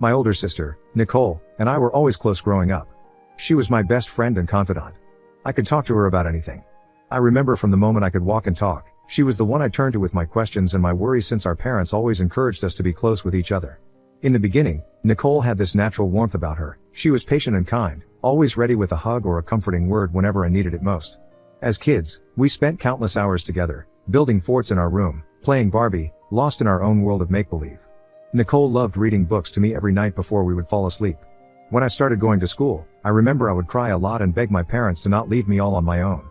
My older sister, Nicole, and I were always close growing up. She was my best friend and confidant. I could talk to her about anything. I remember from the moment I could walk and talk, she was the one I turned to with my questions and my worries, since our parents always encouraged us to be close with each other. In the beginning, Nicole had this natural warmth about her. She was patient and kind, always ready with a hug or a comforting word whenever I needed it most. As kids, we spent countless hours together, building forts in our room, playing Barbie, lost in our own world of make-believe. Nicole loved reading books to me every night before we would fall asleep. When I started going to school, I remember I would cry a lot and beg my parents to not leave me all on my own.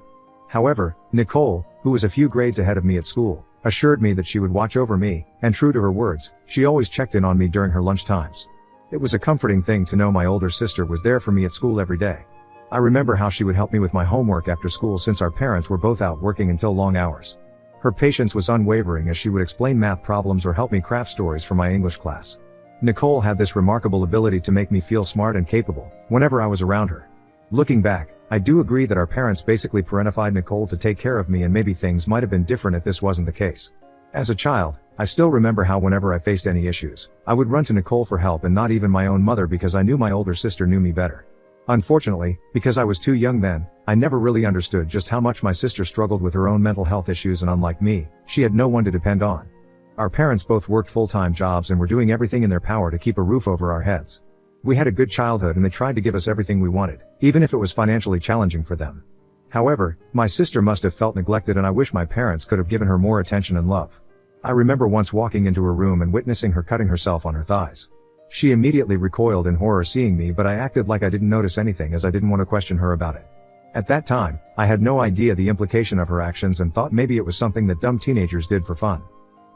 However, Nicole, who was a few grades ahead of me at school, assured me that she would watch over me, and true to her words, she always checked in on me during her lunch times. It was a comforting thing to know my older sister was there for me at school every day. I remember how she would help me with my homework after school, since our parents were both out working until long hours. Her patience was unwavering as she would explain math problems or help me craft stories for my English class. Nicole had this remarkable ability to make me feel smart and capable whenever I was around her. Looking back, I do agree that our parents basically parentified Nicole to take care of me, and maybe things might have been different if this wasn't the case. As a child, I still remember how whenever I faced any issues, I would run to Nicole for help, and not even my own mother, because I knew my older sister knew me better. Unfortunately, because I was too young then, I never really understood just how much my sister struggled with her own mental health issues, and unlike me, she had no one to depend on. Our parents both worked full-time jobs and were doing everything in their power to keep a roof over our heads. We had a good childhood and they tried to give us everything we wanted, even if it was financially challenging for them. However, my sister must have felt neglected, and I wish my parents could have given her more attention and love. I remember once walking into her room and witnessing her cutting herself on her thighs. She immediately recoiled in horror seeing me, but I acted like I didn't notice anything, as I didn't want to question her about it. At that time, I had no idea the implication of her actions and thought maybe it was something that dumb teenagers did for fun.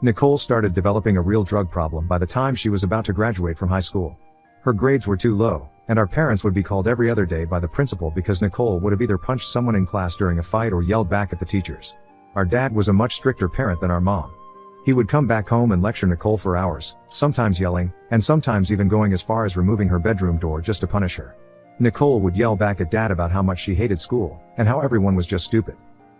Nicole started developing a real drug problem by the time she was about to graduate from high school. Her grades were too low, and our parents would be called every other day by the principal because Nicole would have either punched someone in class during a fight or yelled back at the teachers. Our dad was a much stricter parent than our mom. He would come back home and lecture Nicole for hours, sometimes yelling, and sometimes even going as far as removing her bedroom door just to punish her. Nicole would yell back at Dad about how much she hated school, and how everyone was just stupid.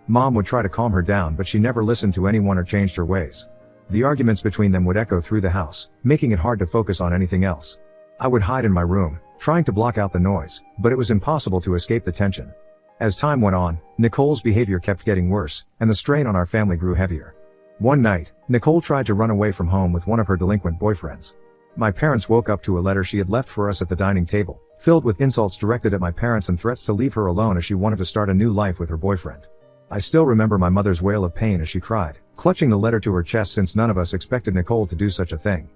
Mom would try to calm her down, but she never listened to anyone or changed her ways. The arguments between them would echo through the house, making it hard to focus on anything else. I would hide in my room, trying to block out the noise, but it was impossible to escape the tension. As time went on, Nicole's behavior kept getting worse, and the strain on our family grew heavier. One night, Nicole tried to run away from home with one of her delinquent boyfriends. My parents woke up to a letter she had left for us at the dining table, filled with insults directed at my parents and threats to leave her alone as she wanted to start a new life with her boyfriend. I still remember my mother's wail of pain as she cried, clutching the letter to her chest, since none of us expected Nicole to do such a thing.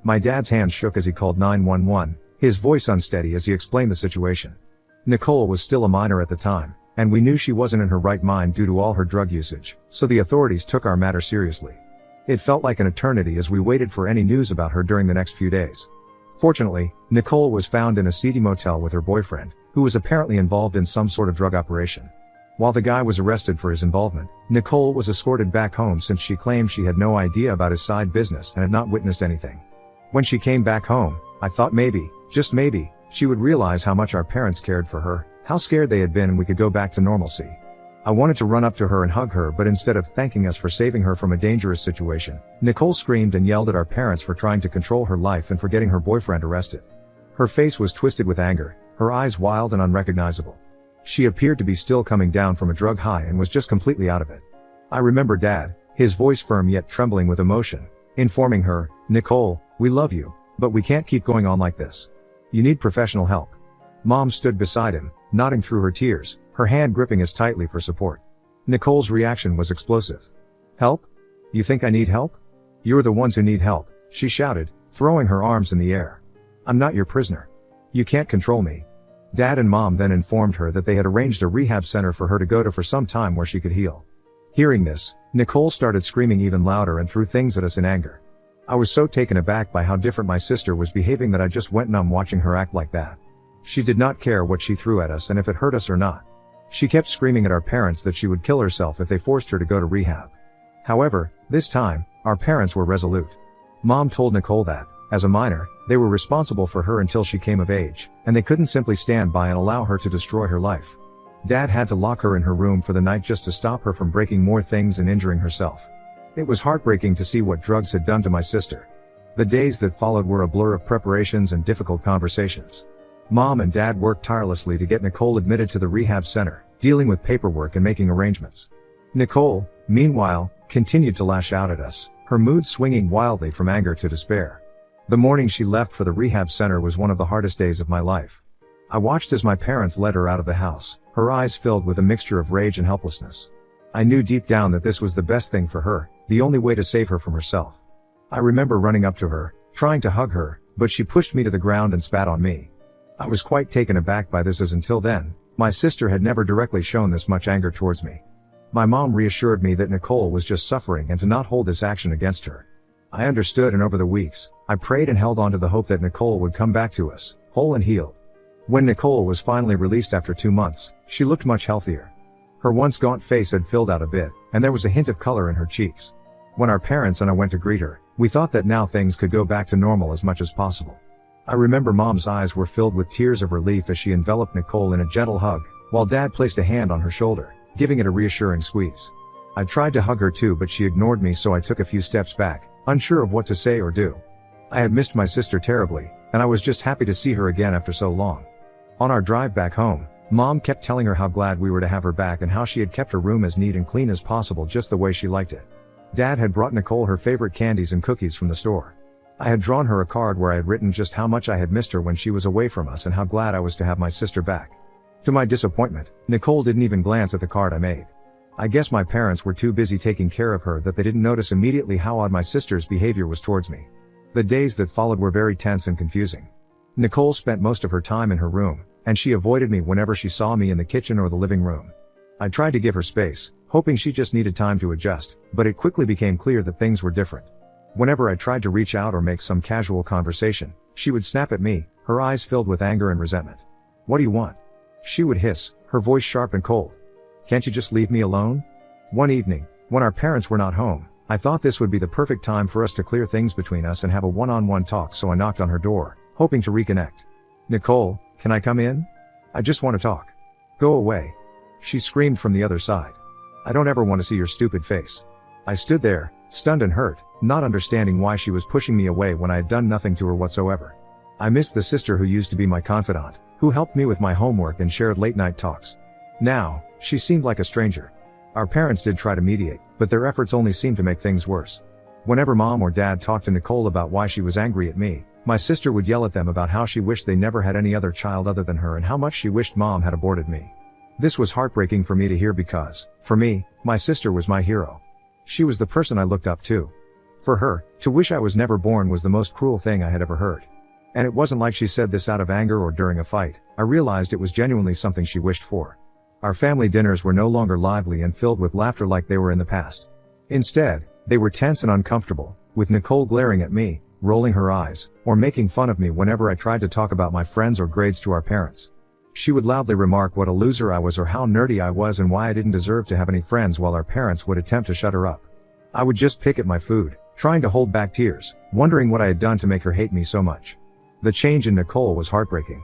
My dad's hands shook as he called 911, his voice unsteady as he explained the situation. Nicole was still a minor at the time, and we knew she wasn't in her right mind due to all her drug usage, so the authorities took our matter seriously. It felt like an eternity as we waited for any news about her during the next few days. Fortunately, Nicole was found in a seedy motel with her boyfriend, who was apparently involved in some sort of drug operation. While the guy was arrested for his involvement, Nicole was escorted back home since she claimed she had no idea about his side business and had not witnessed anything. When she came back home, I thought maybe, just maybe, she would realize how much our parents cared for her, how scared they had been, and we could go back to normalcy. I wanted to run up to her and hug her, but instead of thanking us for saving her from a dangerous situation, Nicole screamed and yelled at our parents for trying to control her life and for getting her boyfriend arrested. Her face was twisted with anger, her eyes wild and unrecognizable. She appeared to be still coming down from a drug high and was just completely out of it. I remember Dad, his voice firm yet trembling with emotion, informing her, "Nicole, we love you, but we can't keep going on like this. You need professional help." Mom stood beside him, nodding through her tears, her hand gripping us tightly for support. Nicole's reaction was explosive. "Help? You think I need help? You're the ones who need help," she shouted, throwing her arms in the air. "I'm not your prisoner. You can't control me." Dad and Mom then informed her that they had arranged a rehab center for her to go to for some time where she could heal. Hearing this, Nicole started screaming even louder and threw things at us in anger. I was so taken aback by how different my sister was behaving that I just went numb watching her act like that. She did not care what she threw at us and if it hurt us or not. She kept screaming at our parents that she would kill herself if they forced her to go to rehab. However, this time, our parents were resolute. Mom told Nicole that, as a minor, they were responsible for her until she came of age, and they couldn't simply stand by and allow her to destroy her life. Dad had to lock her in her room for the night just to stop her from breaking more things and injuring herself. It was heartbreaking to see what drugs had done to my sister. The days that followed were a blur of preparations and difficult conversations. Mom and Dad worked tirelessly to get Nicole admitted to the rehab center, dealing with paperwork and making arrangements. Nicole, meanwhile, continued to lash out at us, her mood swinging wildly from anger to despair. The morning she left for the rehab center was one of the hardest days of my life. I watched as my parents led her out of the house, her eyes filled with a mixture of rage and helplessness. I knew deep down that this was the best thing for her, the only way to save her from herself. I remember running up to her, trying to hug her, but she pushed me to the ground and spat on me. I was quite taken aback by this, as until then, my sister had never directly shown this much anger towards me. My mom reassured me that Nicole was just suffering and to not hold this action against her. I understood, and over the weeks, I prayed and held on to the hope that Nicole would come back to us, whole and healed. When Nicole was finally released after 2 months, she looked much healthier. Her once gaunt face had filled out a bit, and there was a hint of color in her cheeks. When our parents and I went to greet her, we thought that now things could go back to normal as much as possible. I remember Mom's eyes were filled with tears of relief as she enveloped Nicole in a gentle hug, while Dad placed a hand on her shoulder, giving it a reassuring squeeze. I tried to hug her too, but she ignored me, so I took a few steps back, unsure of what to say or do. I had missed my sister terribly, and I was just happy to see her again after so long. On our drive back home, Mom kept telling her how glad we were to have her back and how she had kept her room as neat and clean as possible, just the way she liked it. Dad had brought Nicole her favorite candies and cookies from the store. I had drawn her a card where I had written just how much I had missed her when she was away from us and how glad I was to have my sister back. To my disappointment, Nicole didn't even glance at the card I made. I guess my parents were too busy taking care of her that they didn't notice immediately how odd my sister's behavior was towards me. The days that followed were very tense and confusing. Nicole spent most of her time in her room, and she avoided me whenever she saw me in the kitchen or the living room. I tried to give her space, hoping she just needed time to adjust, but it quickly became clear that things were different. Whenever I tried to reach out or make some casual conversation, she would snap at me, her eyes filled with anger and resentment. "What do you want?" she would hiss, her voice sharp and cold. "Can't you just leave me alone?" One evening, when our parents were not home, I thought this would be the perfect time for us to clear things between us and have a one-on-one talk, so I knocked on her door, hoping to reconnect. "Nicole, can I come in? I just want to talk." "Go away," she screamed from the other side. "I don't ever want to see your stupid face." I stood there, stunned and hurt, not understanding why she was pushing me away when I had done nothing to her whatsoever. I missed the sister who used to be my confidant, who helped me with my homework and shared late-night talks. Now, she seemed like a stranger. Our parents did try to mediate, but their efforts only seemed to make things worse. Whenever Mom or Dad talked to Nicole about why she was angry at me, my sister would yell at them about how she wished they never had any other child other than her and how much she wished Mom had aborted me. This was heartbreaking for me to hear because, for me, my sister was my hero. She was the person I looked up to. For her, to wish I was never born was the most cruel thing I had ever heard. And it wasn't like she said this out of anger or during a fight. I realized it was genuinely something she wished for. Our family dinners were no longer lively and filled with laughter like they were in the past. Instead, they were tense and uncomfortable, with Nicole glaring at me, rolling her eyes, or making fun of me whenever I tried to talk about my friends or grades to our parents. She would loudly remark what a loser I was or how nerdy I was and why I didn't deserve to have any friends, while our parents would attempt to shut her up. I would just pick at my food, trying to hold back tears, wondering what I had done to make her hate me so much. The change in Nicole was heartbreaking.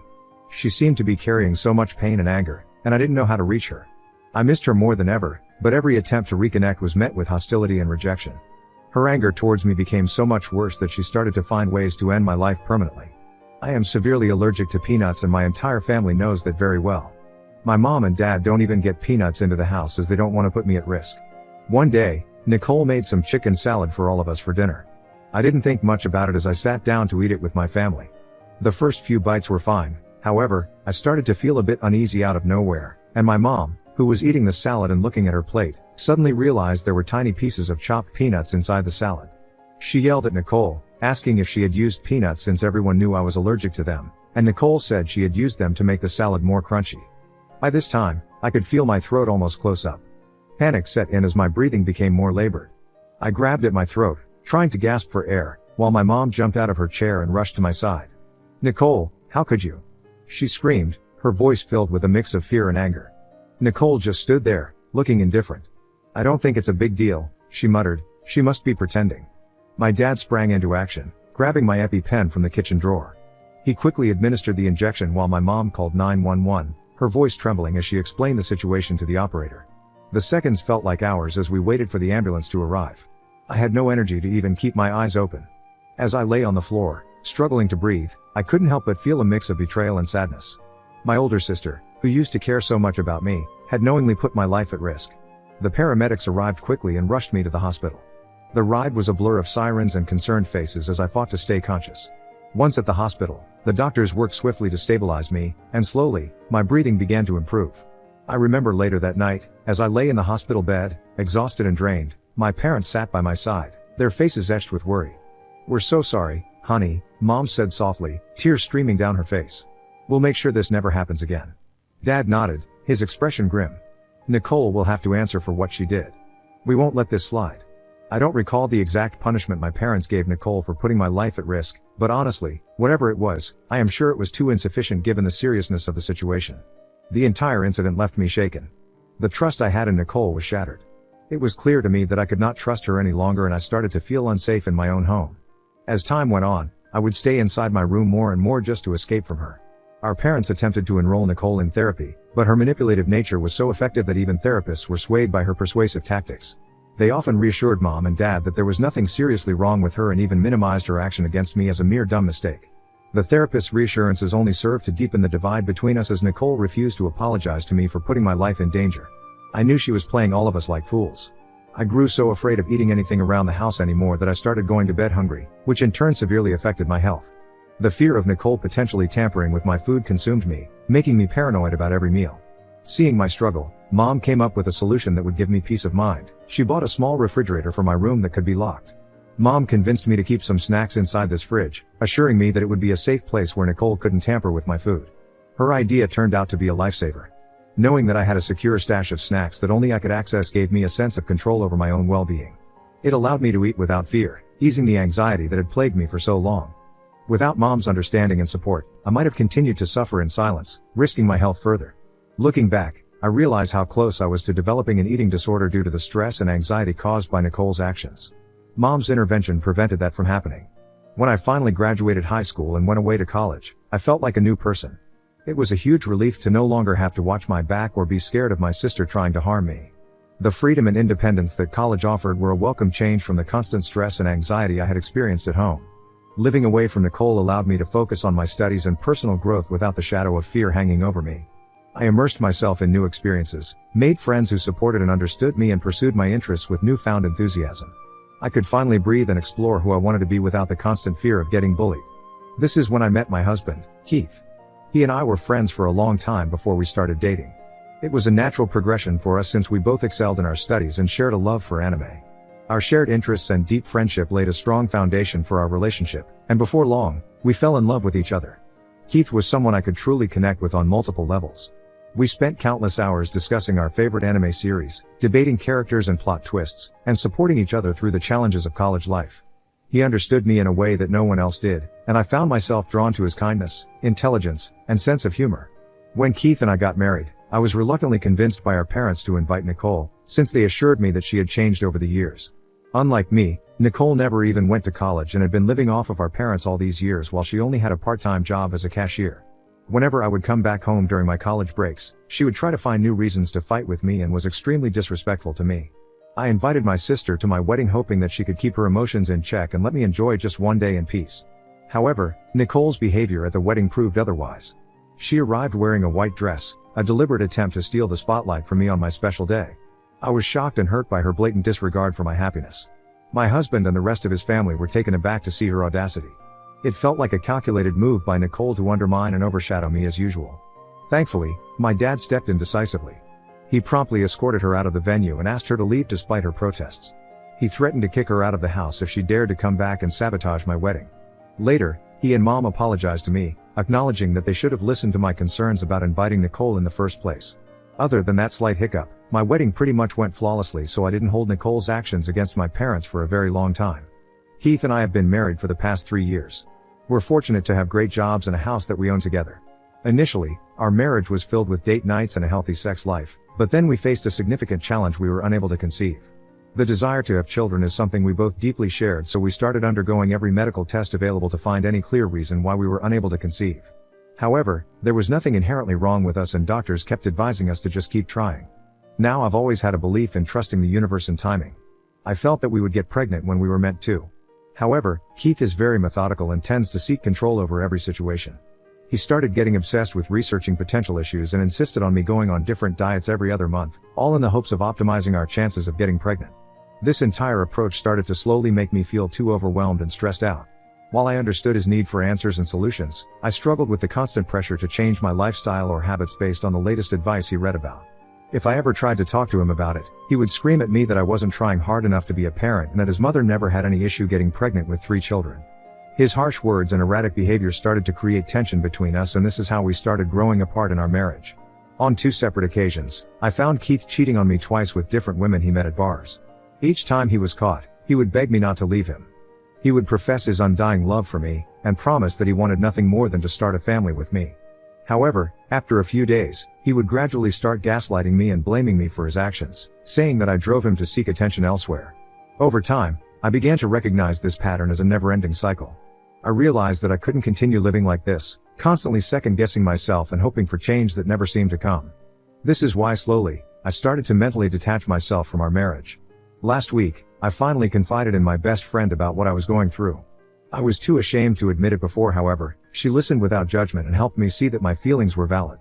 She seemed to be carrying so much pain and anger, and I didn't know how to reach her. I missed her more than ever, but every attempt to reconnect was met with hostility and rejection. Her anger towards me became so much worse that she started to find ways to end my life permanently. I am severely allergic to peanuts, and my entire family knows that very well. My mom and dad don't even get peanuts into the house as they don't want to put me at risk. One day, Nicole made some chicken salad for all of us for dinner. I didn't think much about it as I sat down to eat it with my family. The first few bites were fine. However, I started to feel a bit uneasy out of nowhere, and my mom, who was eating the salad and looking at her plate, suddenly realized there were tiny pieces of chopped peanuts inside the salad. She yelled at Nicole, asking if she had used peanuts since everyone knew I was allergic to them, and Nicole said she had used them to make the salad more crunchy. By this time, I could feel my throat almost close up. Panic set in as my breathing became more labored. I grabbed at my throat, trying to gasp for air, while my mom jumped out of her chair and rushed to my side. "Nicole, how could you?" she screamed, her voice filled with a mix of fear and anger. Nicole just stood there, looking indifferent. "I don't think it's a big deal," she muttered. "She must be pretending." My dad sprang into action, grabbing my EpiPen from the kitchen drawer. He quickly administered the injection while my mom called 911, her voice trembling as she explained the situation to the operator. The seconds felt like hours as we waited for the ambulance to arrive. I had no energy to even keep my eyes open. As I lay on the floor, struggling to breathe, I couldn't help but feel a mix of betrayal and sadness. My older sister, who used to care so much about me, had knowingly put my life at risk. The paramedics arrived quickly and rushed me to the hospital. The ride was a blur of sirens and concerned faces as I fought to stay conscious. Once at the hospital, the doctors worked swiftly to stabilize me, and slowly, my breathing began to improve. I remember later that night, as I lay in the hospital bed, exhausted and drained, my parents sat by my side, their faces etched with worry. "We're so sorry, honey," Mom said softly, tears streaming down her face. "We'll make sure this never happens again." Dad nodded, his expression grim. "Nicole will have to answer for what she did. We won't let this slide." I don't recall the exact punishment my parents gave Nicole for putting my life at risk, but honestly, whatever it was, I am sure it was too insufficient given the seriousness of the situation. The entire incident left me shaken. The trust I had in Nicole was shattered. It was clear to me that I could not trust her any longer, and I started to feel unsafe in my own home. As time went on, I would stay inside my room more and more just to escape from her. Our parents attempted to enroll Nicole in therapy, but her manipulative nature was so effective that even therapists were swayed by her persuasive tactics. They often reassured Mom and Dad that there was nothing seriously wrong with her and even minimized her action against me as a mere dumb mistake. The therapist's reassurances only served to deepen the divide between us as Nicole refused to apologize to me for putting my life in danger. I knew she was playing all of us like fools. I grew so afraid of eating anything around the house anymore that I started going to bed hungry, which in turn severely affected my health. The fear of Nicole potentially tampering with my food consumed me, making me paranoid about every meal. Seeing my struggle, Mom came up with a solution that would give me peace of mind. She bought a small refrigerator for my room that could be locked. Mom convinced me to keep some snacks inside this fridge, assuring me that it would be a safe place where Nicole couldn't tamper with my food. Her idea turned out to be a lifesaver. Knowing that I had a secure stash of snacks that only I could access gave me a sense of control over my own well-being. It allowed me to eat without fear, easing the anxiety that had plagued me for so long. Without Mom's understanding and support, I might have continued to suffer in silence, risking my health further. Looking back, I realize how close I was to developing an eating disorder due to the stress and anxiety caused by Nicole's actions. Mom's intervention prevented that from happening. When I finally graduated high school and went away to college, I felt like a new person. It was a huge relief to no longer have to watch my back or be scared of my sister trying to harm me. The freedom and independence that college offered were a welcome change from the constant stress and anxiety I had experienced at home. Living away from Nicole allowed me to focus on my studies and personal growth without the shadow of fear hanging over me. I immersed myself in new experiences, made friends who supported and understood me, and pursued my interests with newfound enthusiasm. I could finally breathe and explore who I wanted to be without the constant fear of getting bullied. This is when I met my husband, Keith. He and I were friends for a long time before we started dating. It was a natural progression for us since we both excelled in our studies and shared a love for anime. Our shared interests and deep friendship laid a strong foundation for our relationship, and before long, we fell in love with each other. Keith was someone I could truly connect with on multiple levels. We spent countless hours discussing our favorite anime series, debating characters and plot twists, and supporting each other through the challenges of college life. He understood me in a way that no one else did, and I found myself drawn to his kindness, intelligence, and sense of humor. When Keith and I got married, I was reluctantly convinced by our parents to invite Nicole, since they assured me that she had changed over the years. Unlike me, Nicole never even went to college and had been living off of our parents all these years while she only had a part-time job as a cashier. Whenever I would come back home during my college breaks, she would try to find new reasons to fight with me and was extremely disrespectful to me. I invited my sister to my wedding hoping that she could keep her emotions in check and let me enjoy just one day in peace. However, Nicole's behavior at the wedding proved otherwise. She arrived wearing a white dress, a deliberate attempt to steal the spotlight from me on my special day. I was shocked and hurt by her blatant disregard for my happiness. My husband and the rest of his family were taken aback to see her audacity. It felt like a calculated move by Nicole to undermine and overshadow me as usual. Thankfully, my dad stepped in decisively. He promptly escorted her out of the venue and asked her to leave despite her protests. He threatened to kick her out of the house if she dared to come back and sabotage my wedding. Later, he and Mom apologized to me, acknowledging that they should have listened to my concerns about inviting Nicole in the first place. Other than that slight hiccup, my wedding pretty much went flawlessly, so I didn't hold Nicole's actions against my parents for a very long time. Keith and I have been married for the past 3 years. We're fortunate to have great jobs and a house that we own together. Initially, our marriage was filled with date nights and a healthy sex life, but then we faced a significant challenge: we were unable to conceive. The desire to have children is something we both deeply shared, so we started undergoing every medical test available to find any clear reason why we were unable to conceive. However, there was nothing inherently wrong with us, and doctors kept advising us to just keep trying. Now I've always had a belief in trusting the universe and timing. I felt that we would get pregnant when we were meant to. However, Keith is very methodical and tends to seek control over every situation. He started getting obsessed with researching potential issues and insisted on me going on different diets every other month, all in the hopes of optimizing our chances of getting pregnant. This entire approach started to slowly make me feel too overwhelmed and stressed out. While I understood his need for answers and solutions, I struggled with the constant pressure to change my lifestyle or habits based on the latest advice he read about. If I ever tried to talk to him about it, he would scream at me that I wasn't trying hard enough to be a parent and that his mother never had any issue getting pregnant with 3 children. His harsh words and erratic behavior started to create tension between us, and this is how we started growing apart in our marriage. On 2 separate occasions, I found Keith cheating on me twice with different women he met at bars. Each time he was caught, he would beg me not to leave him. He would profess his undying love for me, and promise that he wanted nothing more than to start a family with me. However, after a few days, he would gradually start gaslighting me and blaming me for his actions, saying that I drove him to seek attention elsewhere. Over time, I began to recognize this pattern as a never-ending cycle. I realized that I couldn't continue living like this, constantly second-guessing myself and hoping for change that never seemed to come. This is why slowly, I started to mentally detach myself from our marriage. Last week, I finally confided in my best friend about what I was going through. I was too ashamed to admit it before, however, she listened without judgment and helped me see that my feelings were valid.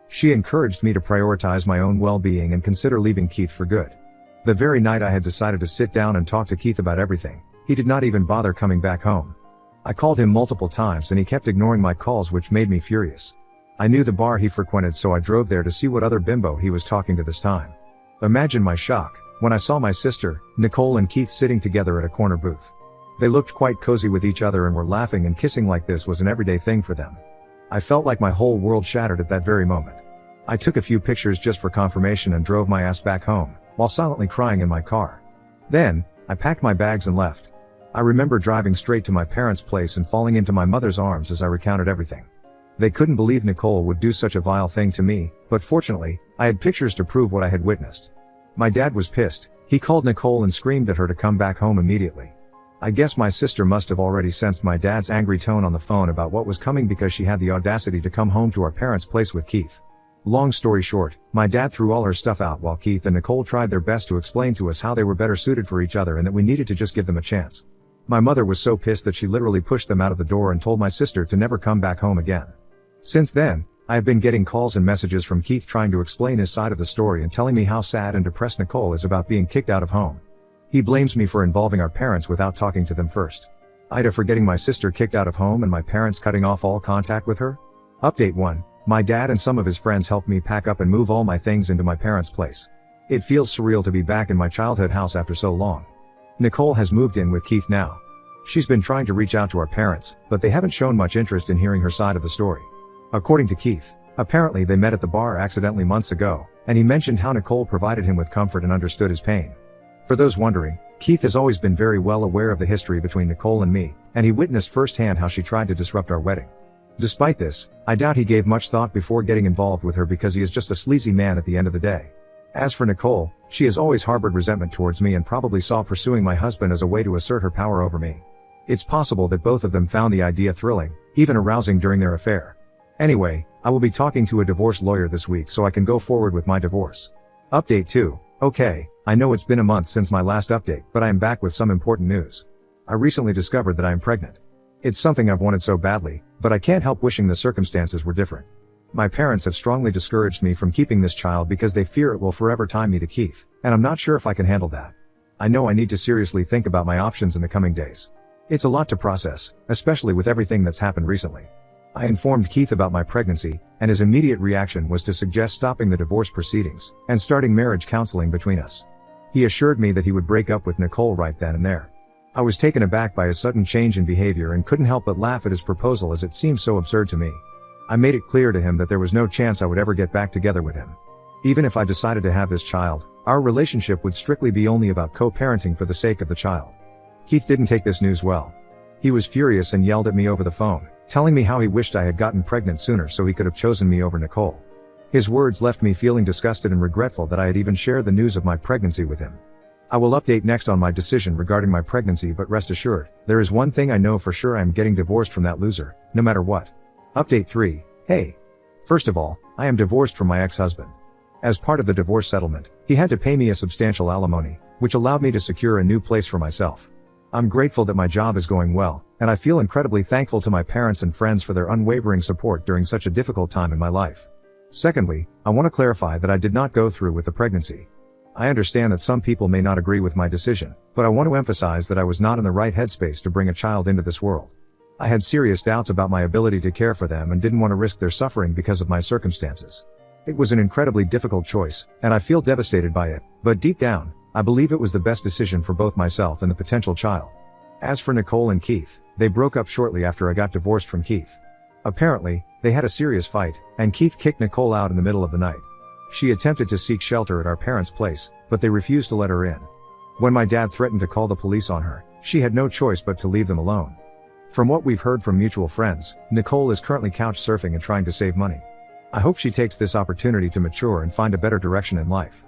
She encouraged me to prioritize my own well-being and consider leaving Keith for good. The very night I had decided to sit down and talk to Keith about everything, he did not even bother coming back home. I called him multiple times and he kept ignoring my calls, which made me furious. I knew the bar he frequented, so I drove there to see what other bimbo he was talking to this time. Imagine my shock when I saw my sister, Nicole, and Keith sitting together at a corner booth. They looked quite cozy with each other and were laughing and kissing like this was an everyday thing for them. I felt like my whole world shattered at that very moment. I took a few pictures just for confirmation and drove my ass back home, while silently crying in my car. Then, I packed my bags and left. I remember driving straight to my parents' place and falling into my mother's arms as I recounted everything. They couldn't believe Nicole would do such a vile thing to me, but fortunately, I had pictures to prove what I had witnessed. My dad was pissed. He called Nicole and screamed at her to come back home immediately. I guess my sister must have already sensed my dad's angry tone on the phone about what was coming, because she had the audacity to come home to our parents' place with Keith. Long story short, my dad threw all her stuff out while Keith and Nicole tried their best to explain to us how they were better suited for each other and that we needed to just give them a chance. My mother was so pissed that she literally pushed them out of the door and told my sister to never come back home again. Since then, I have been getting calls and messages from Keith trying to explain his side of the story and telling me how sad and depressed Nicole is about being kicked out of home. He blames me for involving our parents without talking to them first. Ida for getting my sister kicked out of home and my parents cutting off all contact with her. Update 1. My dad and some of his friends helped me pack up and move all my things into my parents' place. It feels surreal to be back in my childhood house after so long. Nicole has moved in with Keith now. She's been trying to reach out to our parents, but they haven't shown much interest in hearing her side of the story. According to Keith, apparently they met at the bar accidentally months ago, and he mentioned how Nicole provided him with comfort and understood his pain. For those wondering, Keith has always been very well aware of the history between Nicole and me, and he witnessed firsthand how she tried to disrupt our wedding. Despite this, I doubt he gave much thought before getting involved with her, because he is just a sleazy man at the end of the day. As for Nicole, she has always harbored resentment towards me and probably saw pursuing my husband as a way to assert her power over me. It's possible that both of them found the idea thrilling, even arousing during their affair. Anyway, I will be talking to a divorce lawyer this week so I can go forward with my divorce. Update 2. Okay, I know it's been a month since my last update, but I am back with some important news. I recently discovered that I am pregnant. It's something I've wanted so badly, but I can't help wishing the circumstances were different. My parents have strongly discouraged me from keeping this child because they fear it will forever tie me to Keith, and I'm not sure if I can handle that. I know I need to seriously think about my options in the coming days. It's a lot to process, especially with everything that's happened recently. I informed Keith about my pregnancy, and his immediate reaction was to suggest stopping the divorce proceedings and starting marriage counseling between us. He assured me that he would break up with Nicole right then and there. I was taken aback by his sudden change in behavior and couldn't help but laugh at his proposal, as it seemed so absurd to me. I made it clear to him that there was no chance I would ever get back together with him. Even if I decided to have this child, our relationship would strictly be only about co-parenting for the sake of the child. Keith didn't take this news well. He was furious and yelled at me over the phone, telling me how he wished I had gotten pregnant sooner so he could have chosen me over Nicole. His words left me feeling disgusted and regretful that I had even shared the news of my pregnancy with him. I will update next on my decision regarding my pregnancy, but rest assured, there is one thing I know for sure: I am getting divorced from that loser, no matter what. Update 3. Hey. First of all, I am divorced from my ex-husband. As part of the divorce settlement, he had to pay me a substantial alimony, which allowed me to secure a new place for myself. I'm grateful that my job is going well, and I feel incredibly thankful to my parents and friends for their unwavering support during such a difficult time in my life. Secondly, I want to clarify that I did not go through with the pregnancy. I understand that some people may not agree with my decision, but I want to emphasize that I was not in the right headspace to bring a child into this world. I had serious doubts about my ability to care for them and didn't want to risk their suffering because of my circumstances. It was an incredibly difficult choice, and I feel devastated by it, but deep down, I believe it was the best decision for both myself and the potential child. As for Nicole and Keith, they broke up shortly after I got divorced from Keith. Apparently, they had a serious fight, and Keith kicked Nicole out in the middle of the night. She attempted to seek shelter at our parents' place, but they refused to let her in. When my dad threatened to call the police on her, she had no choice but to leave them alone. From what we've heard from mutual friends, Nicole is currently couch surfing and trying to save money. I hope she takes this opportunity to mature and find a better direction in life.